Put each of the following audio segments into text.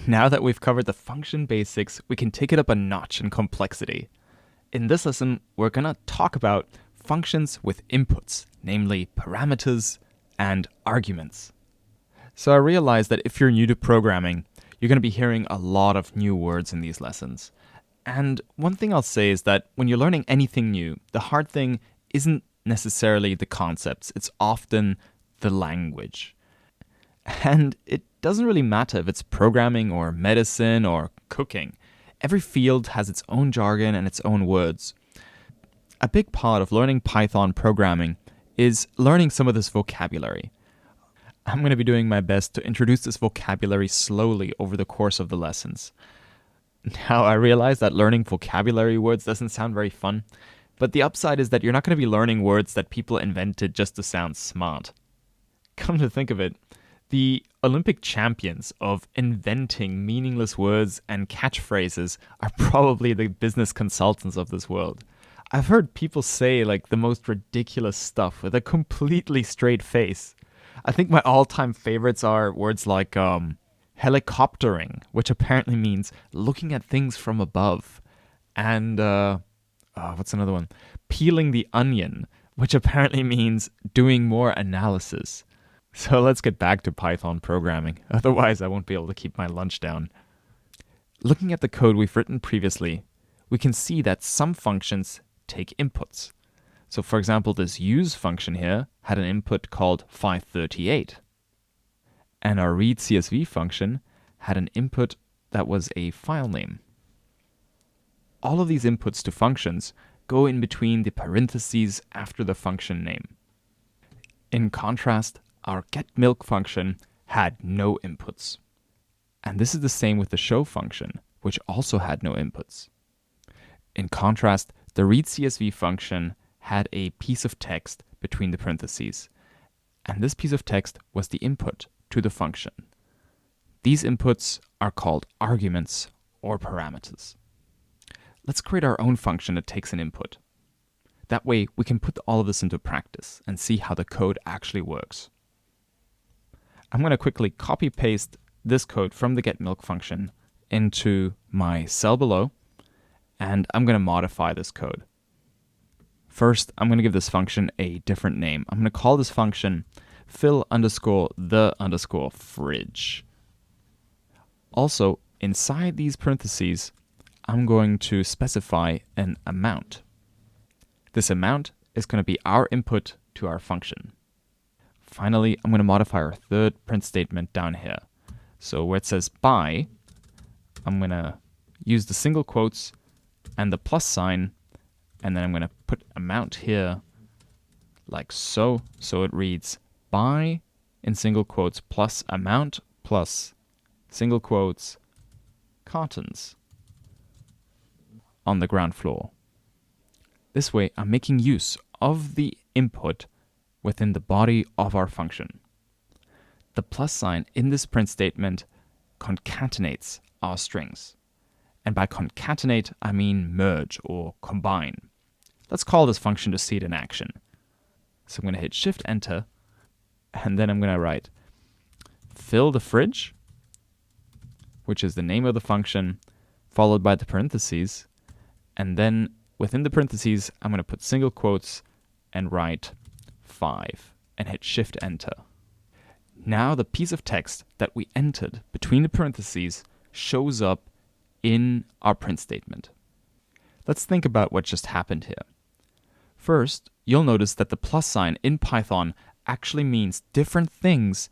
Now that we've covered the function basics, we can take it up a notch in complexity. In this lesson, we're going to talk about functions with inputs, namely parameters and arguments. So I realize that if you're new to programming, you're going to be hearing a lot of new words in these lessons. And one thing I'll say is that when you're learning anything new, the hard thing isn't necessarily the concepts, it's often the language. And it doesn't really matter if it's programming or medicine or cooking. Every field has its own jargon and its own words. A big part of learning Python programming is learning some of this vocabulary. I'm going to be doing my best to introduce this vocabulary slowly over the course of the lessons. Now, I realize that learning vocabulary words doesn't sound very fun, but the upside is that you're not going to be learning words that people invented just to sound smart. Come to think of it, the Olympic champions of inventing meaningless words and catchphrases are probably the business consultants of this world. I've heard people say like the most ridiculous stuff with a completely straight face. I think my all-time favorites are words like helicoptering, which apparently means looking at things from above, and what's another one? Peeling the onion, which apparently means doing more analysis. So let's get back to Python programming, otherwise I won't be able to keep my lunch down. Looking at the code we've written previously, we can see that some functions take inputs. So for example, this use function here had an input called 538. And our read CSV function had an input that was a file name. All of these inputs to functions go in between the parentheses after the function name. In contrast, our getMilk function had no inputs. And this is the same with the show function, which also had no inputs. In contrast, the read CSV function had a piece of text between the parentheses, and this piece of text was the input to the function. These inputs are called arguments or parameters. Let's create our own function that takes an input. That way, we can put all of this into practice and see how the code actually works. I'm going to quickly copy-paste this code from the getMilk function into my cell below, and I'm going to modify this code. First, I'm going to give this function a different name. I'm going to call this function fill_the_fridge. Also, inside these parentheses, I'm going to specify an amount. This amount is going to be our input to our function. Finally, I'm going to modify our third print statement down here. So where it says by, I'm going to use the single quotes and the plus sign, and then I'm going to put amount here like so. So it reads by in single quotes plus amount plus single quotes cartons on the ground floor. This way, I'm making use of the input within the body of our function. The plus sign in this print statement concatenates our strings. And by concatenate, I mean merge or combine. Let's call this function to see it in action. So I'm going to hit Shift Enter, and then I'm going to write fill the fridge, which is the name of the function, followed by the parentheses, and then within the parentheses, I'm going to put single quotes and write 5 and hit Shift Enter. Now the piece of text that we entered between the parentheses shows up in our print statement. Let's think about what just happened here. First, you'll notice that the plus sign in Python actually means different things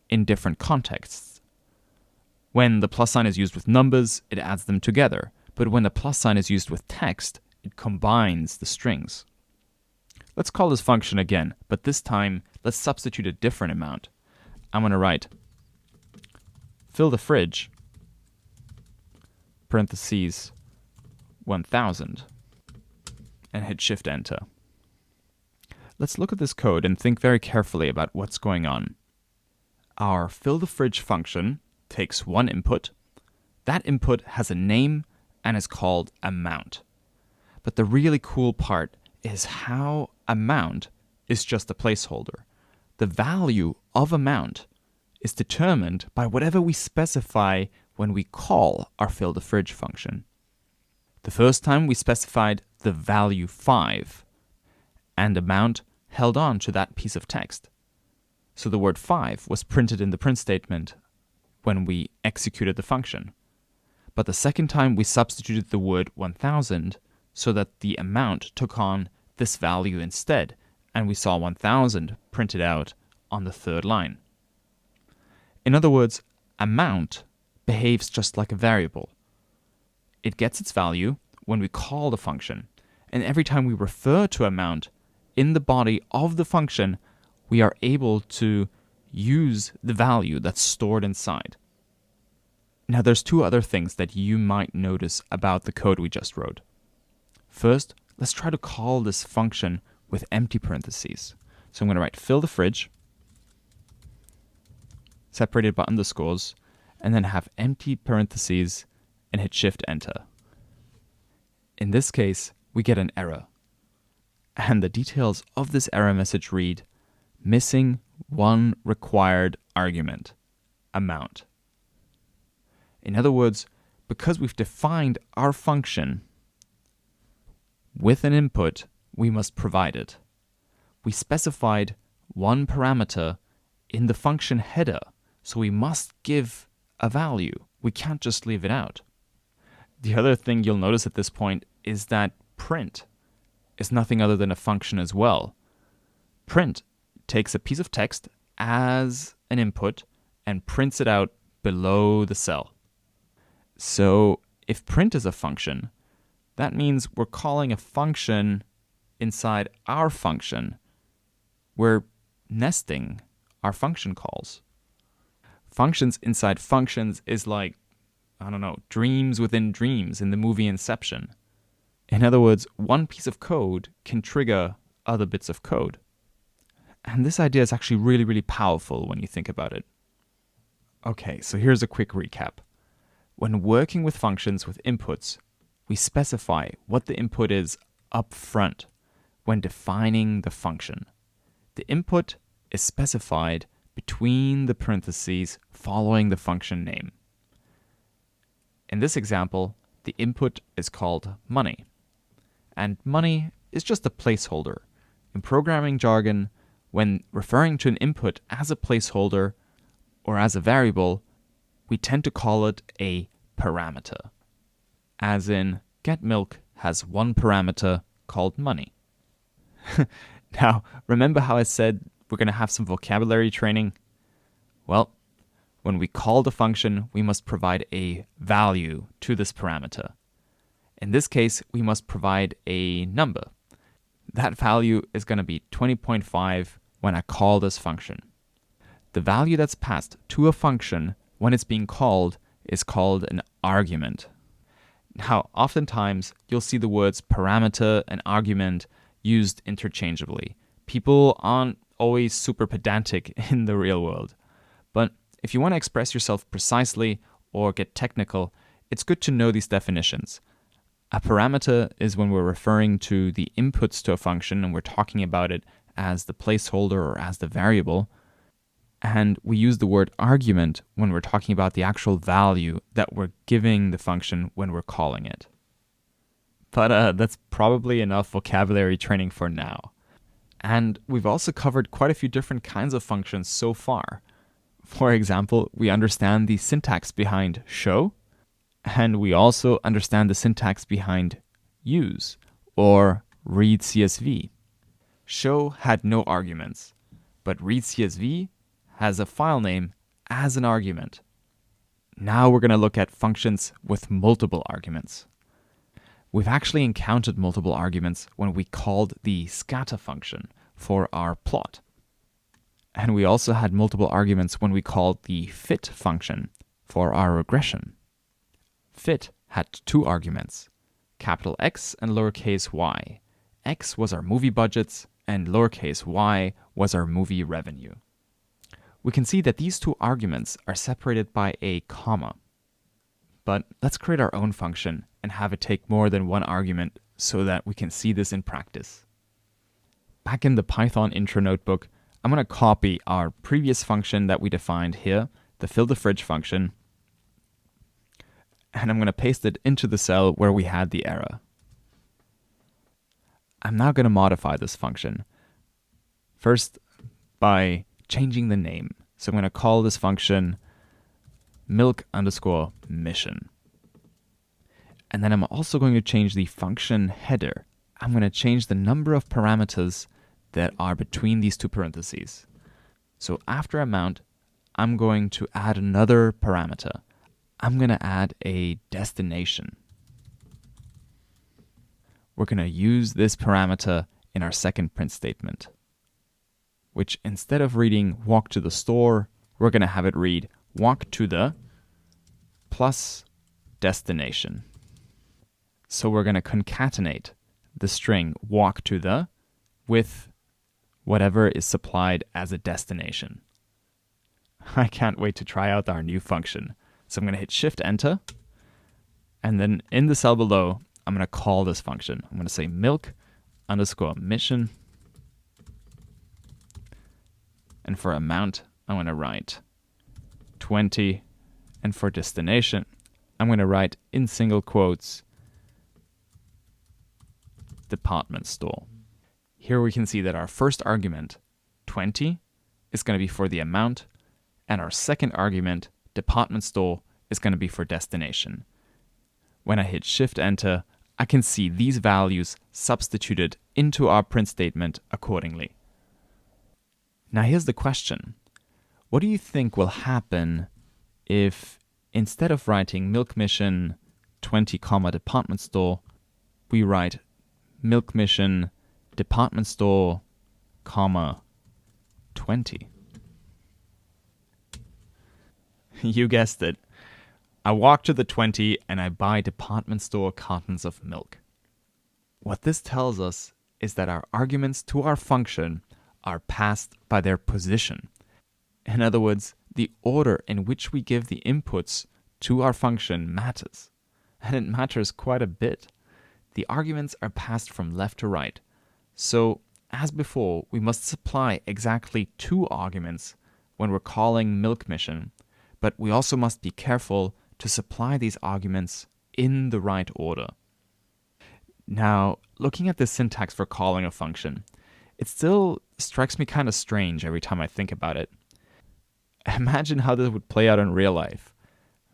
in different contexts. When the plus sign is used with numbers, it adds them together. But when the plus sign is used with text, it combines the strings. Let's call this function again, but this time let's substitute a different amount. I'm going to write fill the fridge, parentheses, 1000, and hit Shift Enter. Let's look at this code and think very carefully about what's going on. Our fill the fridge function takes one input. That input has a name and is called amount. But the really cool part is how amount is just a placeholder. The value of amount is determined by whatever we specify when we call our fill the fridge function. The first time we specified the value 5, and amount held on to that piece of text. So the word 5 was printed in the print statement when we executed the function. But the second time we substituted the word 1000 so that the amount took on this value instead, and we saw 1000 printed out on the third line. In other words, amount behaves just like a variable. It gets its value when we call the function, and every time we refer to amount in the body of the function, we are able to use the value that's stored inside. Now there's two other things that you might notice about the code we just wrote. First, let's try to call this function with empty parentheses. So I'm going to write fill the fridge, separated by underscores, and then have empty parentheses and hit Shift Enter. In this case, we get an error. And the details of this error message read, missing one required argument, amount. In other words, because we've defined our function with an input, we must provide it. We specified one parameter in the function header, so we must give a value. We can't just leave it out. The other thing you'll notice at this point is that print is nothing other than a function as well. Print takes a piece of text as an input and prints it out below the cell. So if print is a function, that means we're calling a function inside our function. We're nesting our function calls. Functions inside functions is like, dreams within dreams in the movie Inception. In other words, one piece of code can trigger other bits of code. And this idea is actually really, really powerful when you think about it. Okay, so here's a quick recap. When working with functions with inputs, we specify what the input is up front when defining the function. The input is specified between the parentheses following the function name. In this example, the input is called money. And money is just a placeholder. In programming jargon, when referring to an input as a placeholder or as a variable, we tend to call it a parameter. As in, get milk has one parameter called money. Now, remember how I said we're going to have some vocabulary training? Well, when we call the function, we must provide a value to this parameter. In this case, we must provide a number. That value is going to be 20.5 when I call this function. The value that's passed to a function when it's being called is called an argument. Now, oftentimes, you'll see the words parameter and argument used interchangeably. People aren't always super pedantic in the real world. But if you want to express yourself precisely or get technical, it's good to know these definitions. A parameter is when we're referring to the inputs to a function and we're talking about it as the placeholder or as the variable. And we use the word argument when we're talking about the actual value that we're giving the function when we're calling it. But that's probably enough vocabulary training for now. And we've also covered quite a few different kinds of functions so far. For example, we understand the syntax behind show, and we also understand the syntax behind use or read CSV. Show had no arguments, but read CSV has a file name as an argument. Now we're going to look at functions with multiple arguments. We've actually encountered multiple arguments when we called the scatter function for our plot. And we also had multiple arguments when we called the fit function for our regression. Fit had two arguments, capital X and lowercase y. X was our movie budgets and lowercase y was our movie revenue. We can see that these two arguments are separated by a comma. But let's create our own function and have it take more than one argument so that we can see this in practice. Back in the Python intro notebook, I'm going to copy our previous function that we defined here, the fill the fridge function, and I'm going to paste it into the cell where we had the error. I'm now going to modify this function. First, by changing the name. So I'm going to call this function milk_mission. And then I'm also going to change the function header. I'm going to change the number of parameters that are between these two parentheses. So after amount, I'm going to add another parameter. I'm going to add a destination. We're going to use this parameter in our second print statement, which instead of reading walk to the store, we're going to have it read walk to the plus destination. So we're going to concatenate the string walk to the with whatever is supplied as a destination. I can't wait to try out our new function. So I'm going to hit Shift Enter, and then in the cell below, I'm going to call this function. I'm going to say milk_mission, and for amount, I'm going to write 20, and for destination, I'm going to write in single quotes department store. Here we can see that our first argument, 20, is going to be for the amount, and our second argument, department store, is going to be for destination. When I hit Shift Enter, I can see these values substituted into our print statement accordingly. Now here's the question. What do you think will happen if instead of writing milk mission 20, department store, we write milk mission department store, 20? You guessed it. I walk to the 20 and I buy department store cartons of milk. What this tells us is that our arguments to our function are passed by their position. In other words, the order in which we give the inputs to our function matters. And it matters quite a bit. The arguments are passed from left to right. So, as before, we must supply exactly 2 arguments when we're calling milk mission, but we also must be careful to supply these arguments in the right order. Now, looking at the syntax for calling a function, it still strikes me kind of strange every time I think about it. Imagine how this would play out in real life.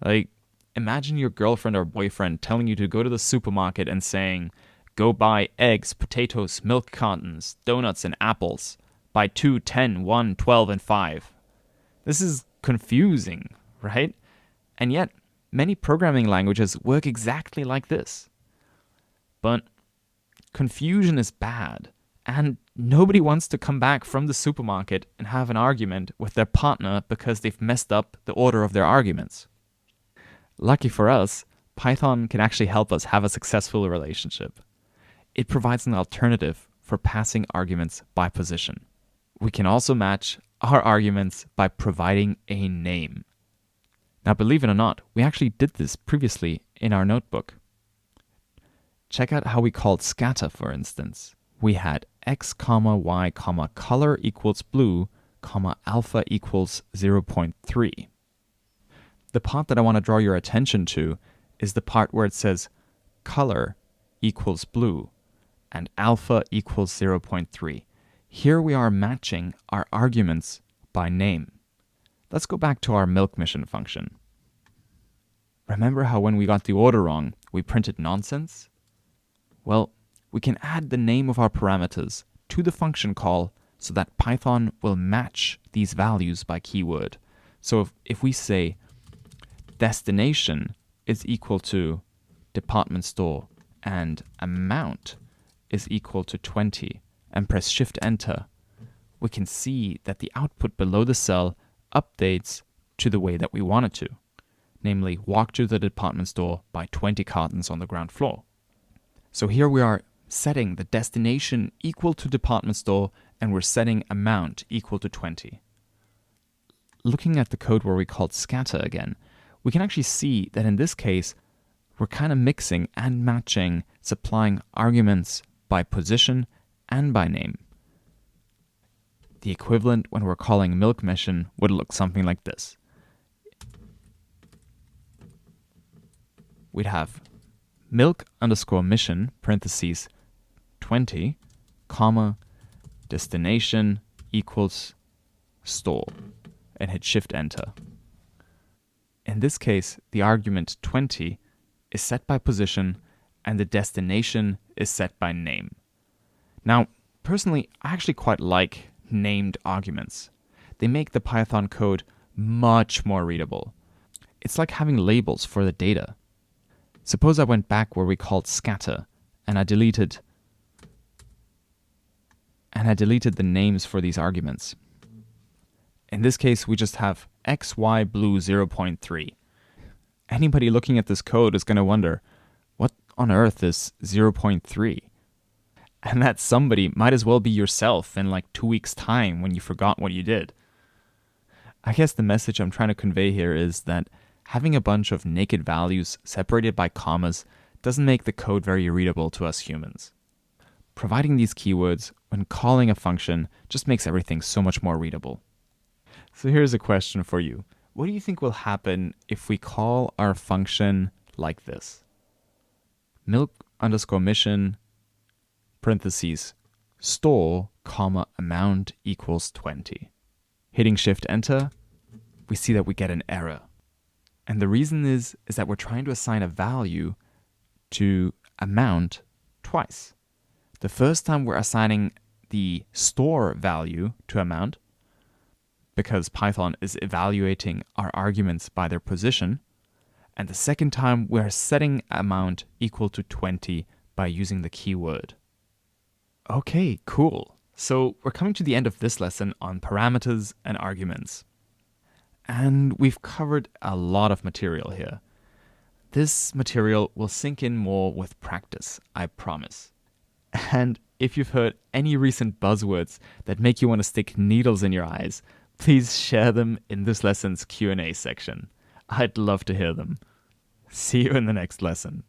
Like, imagine your girlfriend or boyfriend telling you to go to the supermarket and saying, go buy eggs, potatoes, milk cartons, donuts, and apples. Buy 2, 10, 1, 12, and 5. This is confusing, right? And yet, many programming languages work exactly like this. But confusion is bad, and nobody wants to come back from the supermarket and have an argument with their partner because they've messed up the order of their arguments. Lucky for us, Python can actually help us have a successful relationship. It provides an alternative for passing arguments by position. We can also match our arguments by providing a name. Now, believe it or not, we actually did this previously in our notebook. Check out how we called scatter, for instance. We had x, y, color equals blue, alpha equals 0.3. The part that I want to draw your attention to is the part where it says color equals blue and alpha equals 0.3. Here we are matching our arguments by name. Let's go back to our milk mission function. Remember how when we got the order wrong, we printed nonsense? Well, we can add the name of our parameters to the function call so that Python will match these values by keyword. So if we say destination is equal to department store and amount is equal to 20 and press Shift Enter, we can see that the output below the cell updates to the way that we want it to, namely walk to the department store, buy 20 cartons on the ground floor. So here we are setting the destination equal to department store, and we're setting amount equal to 20. Looking at the code where we called scatter again, we can actually see that in this case, we're kind of mixing and matching, supplying arguments by position and by name. The equivalent when we're calling milk mission would look something like this. we'd have milk underscore mission, parentheses, 20, comma, destination equals store, and hit Shift Enter. In this case, the argument 20 is set by position and the destination is set by name. Now, personally, I actually quite like named arguments. They make the Python code much more readable. It's like having labels for the data. Suppose I went back where we called scatter and I deleted the names for these arguments. In this case, we just have x, y, blue 0.3. Anybody looking at this code is going to wonder, what on earth is 0.3? And that somebody might as well be yourself in like 2 weeks' time when you forgot what you did. I guess the message I'm trying to convey here is that having a bunch of naked values separated by commas doesn't make the code very readable to us humans. Providing these keywords when calling a function just makes everything so much more readable. So here's a question for you. What do you think will happen if we call our function like this? Milk underscore mission, parentheses, store, comma, amount equals 20. Hitting Shift Enter, we see that we get an error. And the reason is that we're trying to assign a value to amount twice. The first time we're assigning the store value to amount, because Python is evaluating our arguments by their position. And the second time, we're setting amount equal to 20 by using the keyword. Okay, cool. So we're coming to the end of this lesson on parameters and arguments. And we've covered a lot of material here. This material will sink in more with practice, I promise. And if you've heard any recent buzzwords that make you want to stick needles in your eyes, please share them in this lesson's Q&A section. I'd love to hear them. See you in the next lesson.